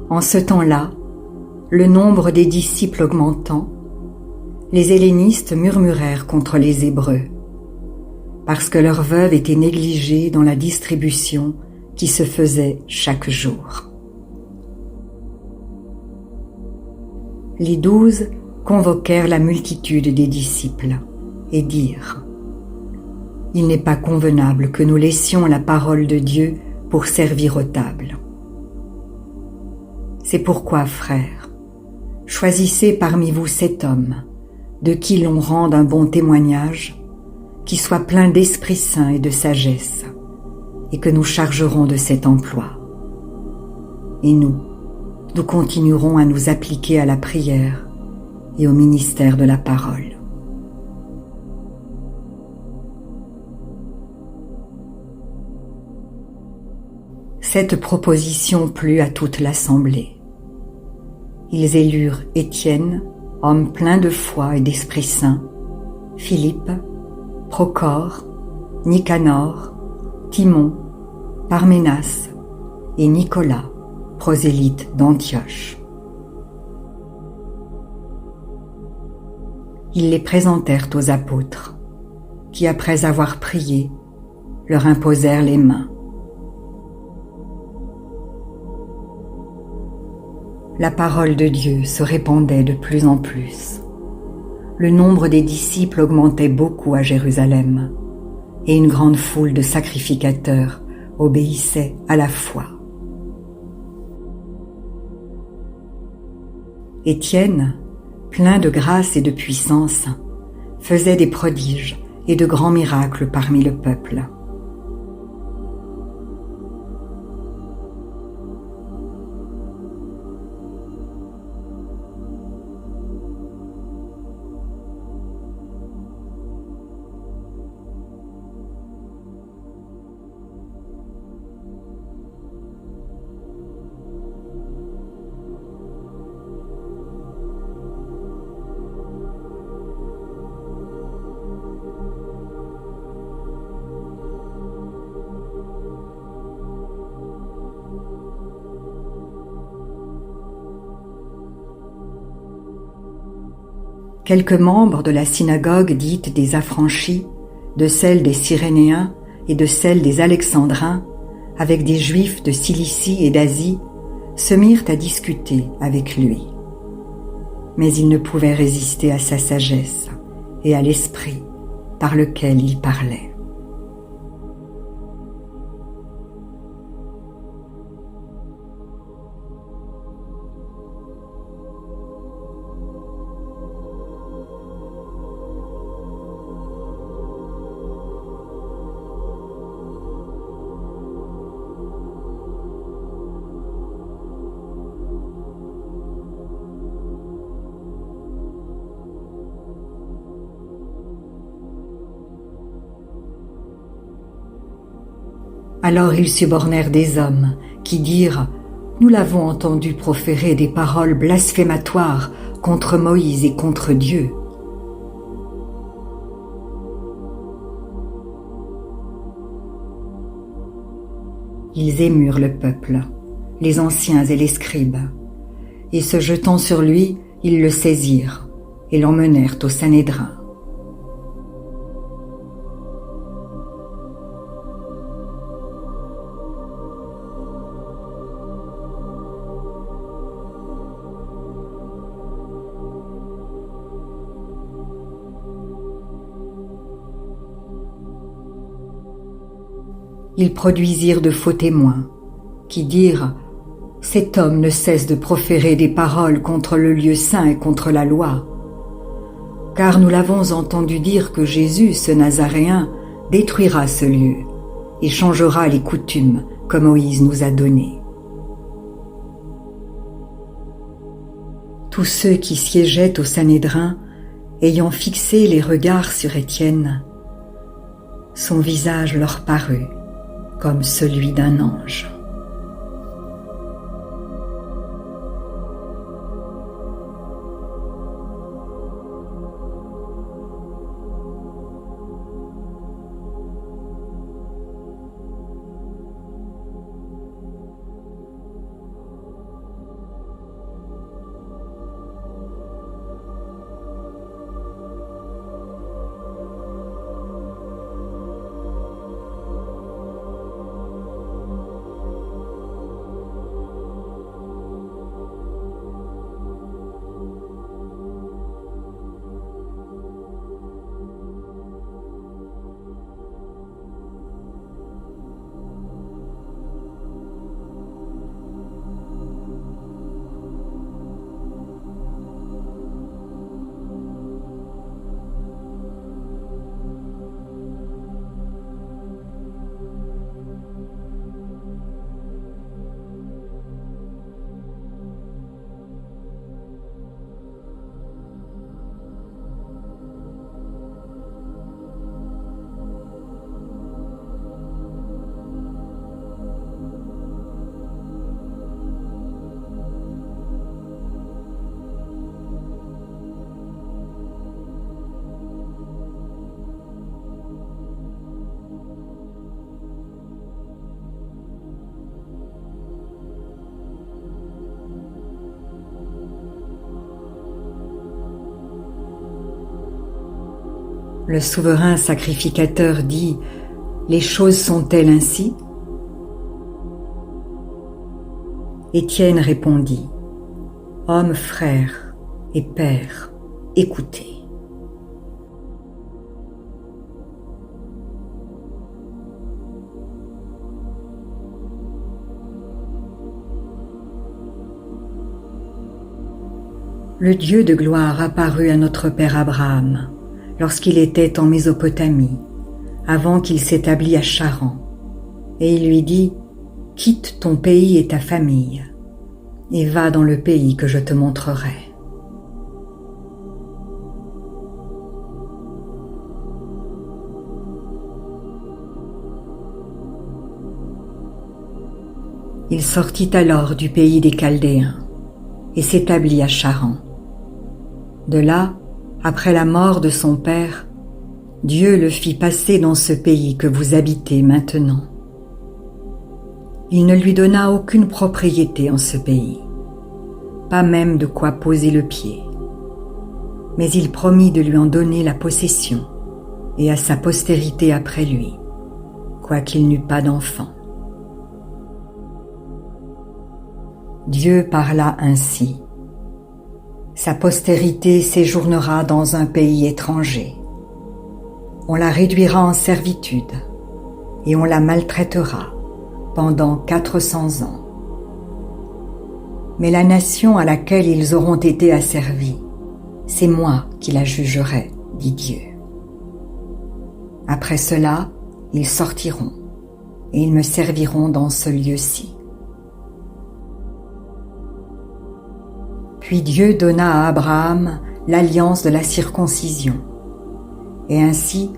En ce temps-là, le nombre des disciples augmentant, les hellénistes murmurèrent contre les Hébreux, parce que leurs veuves étaient négligées dans la distribution qui se faisait chaque jour. Les 12 convoquèrent la multitude des disciples et dirent : « Il n'est pas convenable que nous laissions la parole de Dieu pour servir aux tables. C'est pourquoi, frères, choisissez parmi vous 7 hommes, de qui l'on rende un bon témoignage, qui soit plein d'Esprit Saint et de sagesse, et que nous chargerons de cet emploi. Et nous continuerons à nous appliquer à la prière et au ministère de la parole. » Cette proposition plut à toute l'assemblée. Ils élurent Étienne, homme plein de foi et d'Esprit Saint, Philippe, Procore, Nicanor, Timon, Parménas et Nicolas, prosélyte d'Antioche. Ils les présentèrent aux apôtres, qui, après avoir prié, leur imposèrent les mains. La parole de Dieu se répandait de plus en plus. Le nombre des disciples augmentait beaucoup à Jérusalem, et une grande foule de sacrificateurs obéissait à la foi. Étienne, plein de grâce et de puissance, faisait des prodiges et de grands miracles parmi le peuple. Quelques membres de la synagogue dite des Affranchis, de celle des Cyrénéens et de celle des Alexandrins, avec des Juifs de Cilicie et d'Asie, se mirent à discuter avec lui. Mais ils ne pouvaient résister à sa sagesse et à l'esprit par lequel il parlait. Alors ils subornèrent des hommes qui dirent : « Nous l'avons entendu proférer des paroles blasphématoires contre Moïse et contre Dieu. » Ils émurent le peuple, les anciens et les scribes, et se jetant sur lui, ils le saisirent et l'emmenèrent au Sanhédrin. Ils produisirent de faux témoins, qui dirent : « Cet homme ne cesse de proférer des paroles contre le lieu saint et contre la loi. Car nous l'avons entendu dire que Jésus, ce Nazaréen, détruira ce lieu et changera les coutumes que Moïse nous a données. » Tous ceux qui siégeaient au Sanhédrin, ayant fixé les regards sur Étienne, son visage leur parut comme celui d'un ange. Le souverain sacrificateur dit « Les choses sont-elles ainsi ?» Étienne répondit « Hommes, frères et pères, écoutez. » Le Dieu de gloire apparut à notre père Abraham lorsqu'il était en Mésopotamie, avant qu'il s'établît à Charan, et il lui dit « Quitte ton pays et ta famille, et va dans le pays que je te montrerai. » Il sortit alors du pays des Chaldéens et s'établit à Charan. De là, après la mort de son père, Dieu le fit passer dans ce pays que vous habitez maintenant. Il ne lui donna aucune propriété en ce pays, pas même de quoi poser le pied, mais il promit de lui en donner la possession et à sa postérité après lui, quoiqu'il n'eût pas d'enfant. Dieu parla ainsi. Sa postérité séjournera dans un pays étranger. On la réduira en servitude et on la maltraitera pendant 400 ans. Mais la nation à laquelle ils auront été asservis, c'est moi qui la jugerai, dit Dieu. Après cela, ils sortiront et ils me serviront dans ce lieu-ci. Puis Dieu donna à Abraham l'alliance de la circoncision. Et ainsi,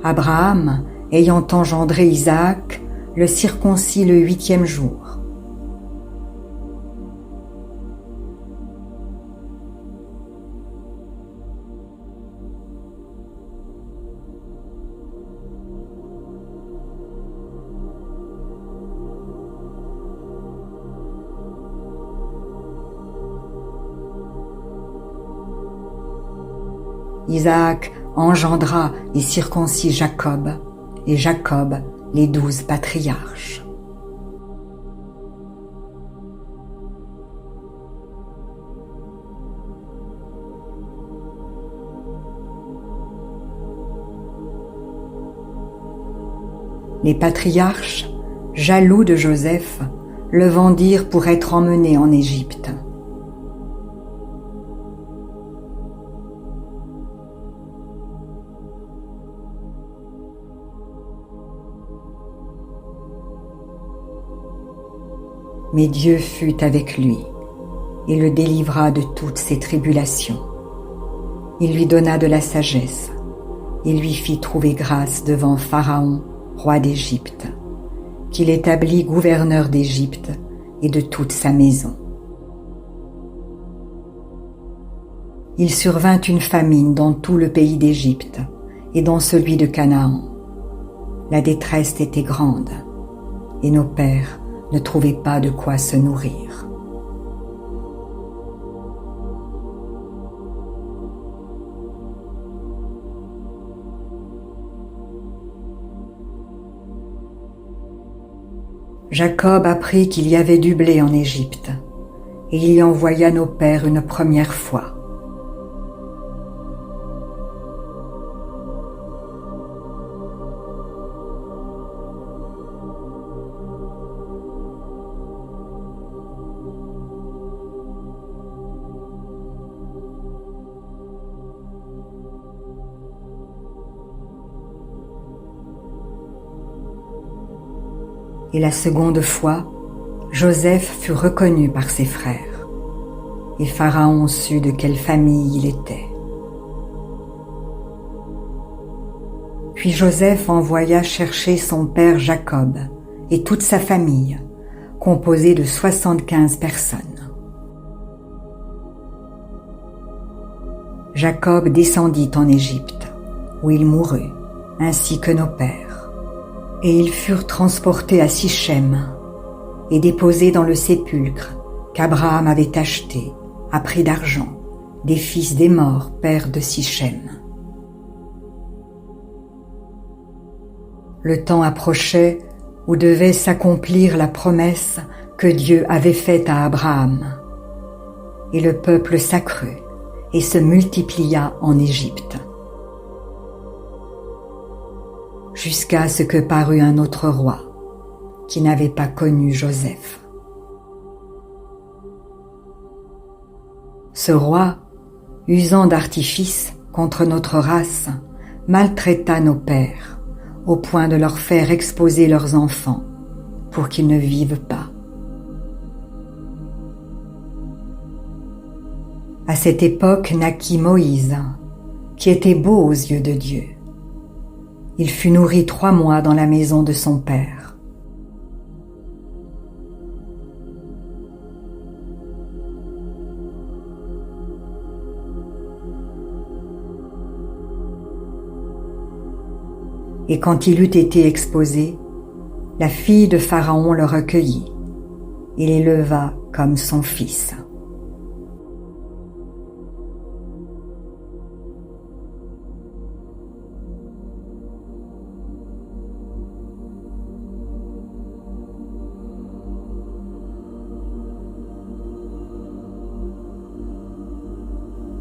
Abraham, ayant engendré Isaac, le circoncit le 8e jour. Isaac engendra et circoncit Jacob, et Jacob les 12 patriarches. Les patriarches, jaloux de Joseph, le vendirent pour être emmené en Égypte. Mais Dieu fut avec lui et le délivra de toutes ses tribulations. Il lui donna de la sagesse et lui fit trouver grâce devant Pharaon, roi d'Égypte, qu'il établit gouverneur d'Égypte et de toute sa maison. Il survint une famine dans tout le pays d'Égypte et dans celui de Canaan. La détresse était grande et nos pères ne trouvaient pas de quoi se nourrir. Jacob apprit qu'il y avait du blé en Égypte, et il y envoya nos pères une première fois. Et la seconde fois, Joseph fut reconnu par ses frères, et Pharaon sut de quelle famille il était. Puis Joseph envoya chercher son père Jacob et toute sa famille, composée de 75 personnes. Jacob descendit en Égypte, où il mourut, ainsi que nos pères. Et ils furent transportés à Sichem et déposés dans le sépulcre qu'Abraham avait acheté à prix d'argent des fils des morts, pères de Sichem. Le temps approchait où devait s'accomplir la promesse que Dieu avait faite à Abraham. Et le peuple s'accrut et se multiplia en Égypte. Jusqu'à ce que parut un autre roi, qui n'avait pas connu Joseph. Ce roi, usant d'artifices contre notre race, maltraita nos pères, au point de leur faire exposer leurs enfants, pour qu'ils ne vivent pas. À cette époque naquit Moïse, qui était beau aux yeux de Dieu. Il fut nourri 3 mois dans la maison de son père. Et quand il eut été exposé, la fille de Pharaon le recueillit et l'éleva comme son fils.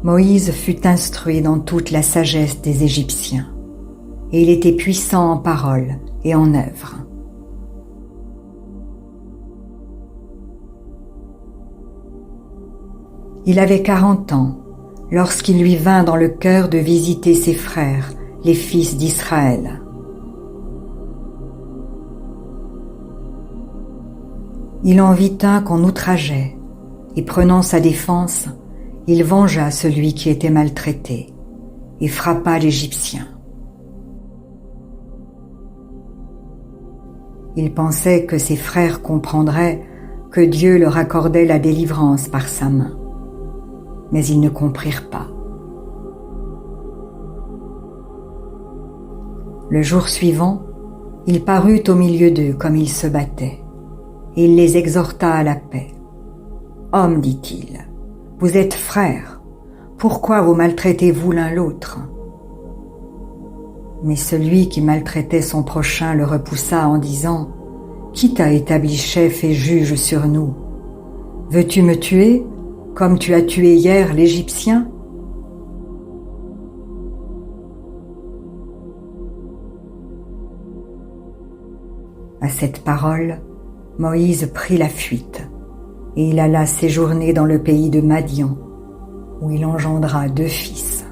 Moïse fut instruit dans toute la sagesse des Égyptiens, et il était puissant en parole et en œuvre. Il avait 40 ans lorsqu'il lui vint dans le cœur de visiter ses frères, les fils d'Israël. Il en vit un qu'on outrageait, et prenant sa défense, il vengea celui qui était maltraité et frappa l'Égyptien. Il pensait que ses frères comprendraient que Dieu leur accordait la délivrance par sa main, mais ils ne comprirent pas. Le jour suivant, il parut au milieu d'eux comme ils se battaient, et il les exhorta à la paix. « Hommes, dit-il, vous êtes frères, pourquoi vous maltraitez-vous l'un l'autre » Mais celui qui maltraitait son prochain le repoussa en disant « Qui t'a établi chef et juge sur nous? Veux-tu me tuer, comme tu as tué hier l'Égyptien » À cette parole, Moïse prit la fuite, et il alla séjourner dans le pays de Madian, où il engendra 2 fils.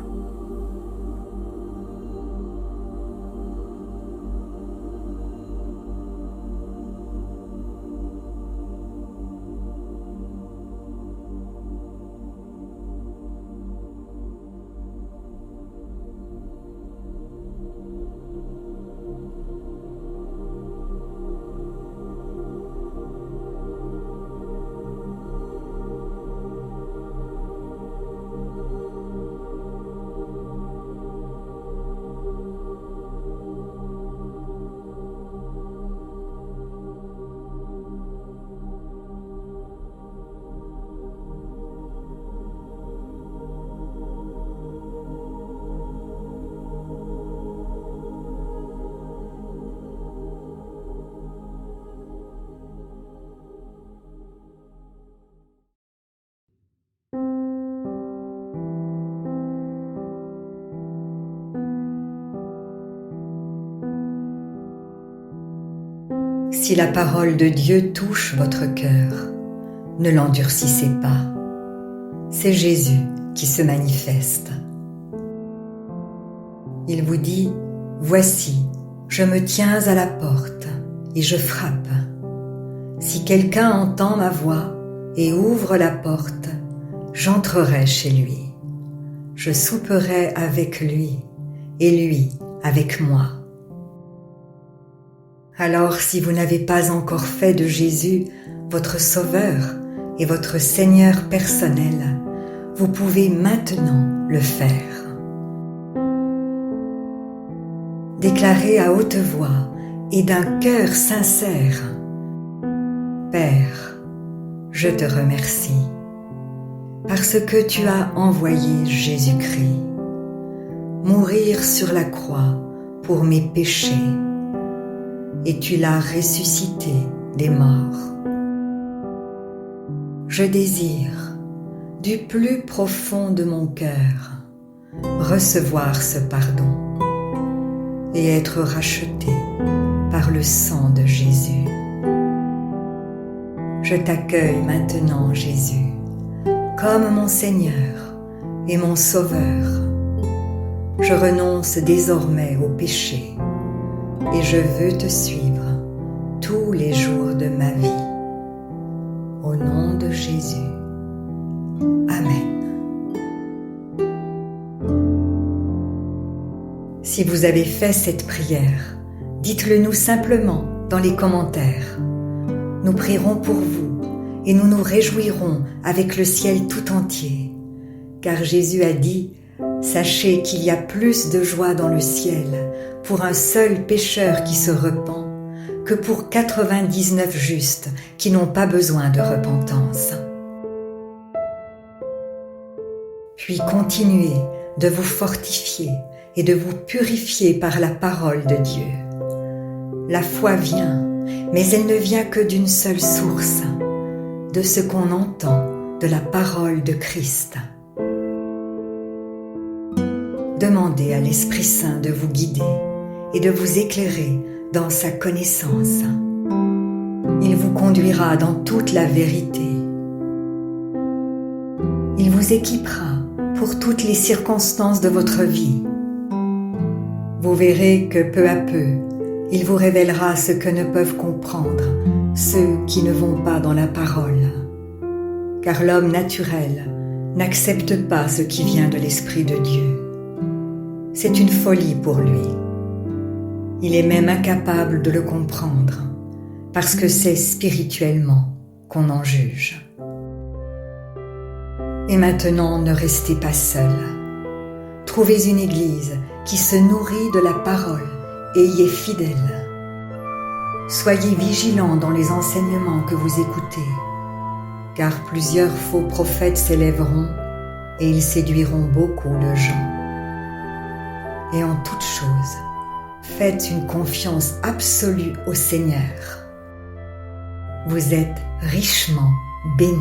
Si la parole de Dieu touche votre cœur, ne l'endurcissez pas. C'est Jésus qui se manifeste. Il vous dit « Voici, je me tiens à la porte et je frappe. Si quelqu'un entend ma voix et ouvre la porte, j'entrerai chez lui. Je souperai avec lui et lui avec moi. » Alors, si vous n'avez pas encore fait de Jésus votre Sauveur et votre Seigneur personnel, vous pouvez maintenant le faire. Déclarez à haute voix et d'un cœur sincère: Père, je te remercie parce que tu as envoyé Jésus-Christ mourir sur la croix pour mes péchés, et tu l'as ressuscité des morts. Je désire, du plus profond de mon cœur, recevoir ce pardon et être racheté par le sang de Jésus. Je t'accueille maintenant, Jésus, comme mon Seigneur et mon Sauveur. Je renonce désormais au péché et je veux te suivre tous les jours de ma vie. Au nom de Jésus. Amen. Si vous avez fait cette prière, dites-le nous simplement dans les commentaires. Nous prierons pour vous et nous nous réjouirons avec le ciel tout entier. Car Jésus a dit « Sachez qu'il y a plus de joie dans le ciel pour un seul pécheur qui se repent que pour 99 justes qui n'ont pas besoin de repentance. » Puis continuez de vous fortifier et de vous purifier par la parole de Dieu. La foi vient, mais elle ne vient que d'une seule source, de ce qu'on entend de la parole de Christ. Demandez à l'Esprit Saint de vous guider et de vous éclairer dans sa connaissance. Il vous conduira dans toute la vérité. Il vous équipera pour toutes les circonstances de votre vie. Vous verrez que peu à peu, il vous révélera ce que ne peuvent comprendre ceux qui ne vont pas dans la parole. Car l'homme naturel n'accepte pas ce qui vient de l'Esprit de Dieu. C'est une folie pour lui. Il est même incapable de le comprendre, parce que c'est spirituellement qu'on en juge. Et maintenant, ne restez pas seul. Trouvez une église qui se nourrit de la parole et y est fidèle. Soyez vigilants dans les enseignements que vous écoutez, car plusieurs faux prophètes s'élèveront et ils séduiront beaucoup de gens. Et en toute chose, faites une confiance absolue au Seigneur. Vous êtes richement bénis.